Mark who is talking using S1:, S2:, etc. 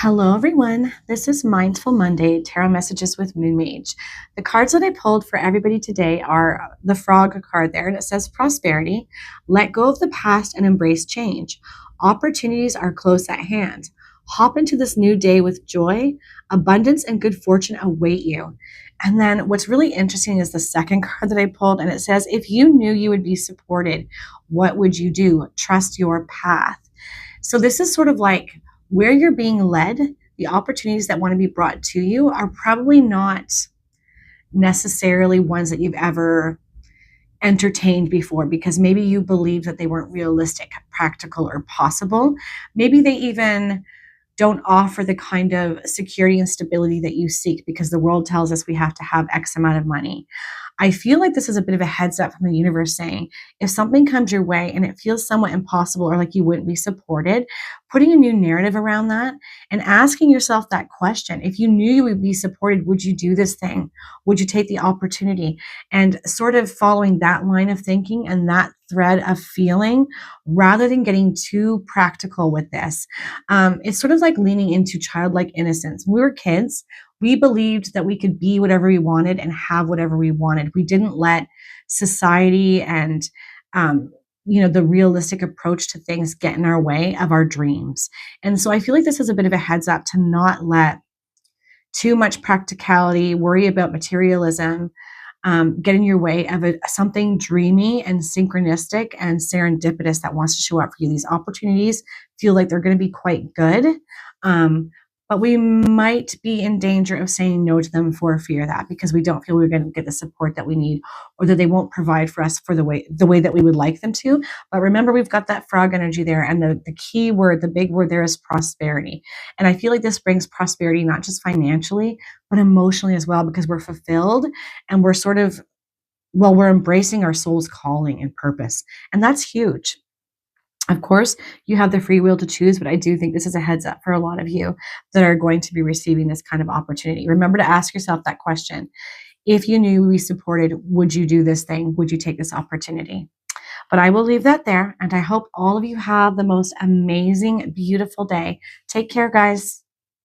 S1: Hello, everyone. This is Mindful Monday Tarot Messages with Moon Mage. The cards that I pulled for everybody today are the Frog card there, and it says Prosperity. Let go of the past and embrace change. Opportunities are close at hand. Hop into this new day with joy. Abundance and good fortune await you. And then what's really interesting is the second card that I pulled, and it says, if you knew you would be supported, what would you do? Trust your path. So this is sort of like where you're being led. The opportunities that want to be brought to you are probably not necessarily ones that you've ever entertained before, because maybe you believe that they weren't realistic, practical, or possible. Maybe they even don't offer the kind of security and stability that you seek, because the world tells us we have to have X amount of money. I feel like this is a bit of a heads up from the universe saying, if something comes your way and it feels somewhat impossible or like you wouldn't be supported, putting a new narrative around that and asking yourself that question. If you knew you would be supported, would you do this thing? Would you take the opportunity? And sort of following that line of thinking and that thread of feeling, rather than getting too practical with this. It's sort of like leaning into childlike innocence. When we were kids, we believed that we could be whatever we wanted and have whatever we wanted. We didn't let society and the realistic approach to things get in our way of our dreams. And so I feel like this is a bit of a heads up to not let too much practicality, worry about materialism, get in your way of something dreamy and synchronistic and serendipitous that wants to show up for you. These opportunities feel like they're going to be quite good, but we might be in danger of saying no to them for fear of that, because we don't feel we're going to get the support that we need, or that they won't provide for us for the way that we would like them to. But remember, we've got that frog energy there, and the key word, the big word there is prosperity. And I feel like this brings prosperity not just financially, but emotionally as well, because we're fulfilled and we're embracing our soul's calling and purpose. And that's huge. Of course, you have the free will to choose, but I do think this is a heads up for a lot of you that are going to be receiving this kind of opportunity. Remember to ask yourself that question. If you knew we supported, would you do this thing? Would you take this opportunity? But I will leave that there, and I hope all of you have the most amazing, beautiful day. Take care, guys.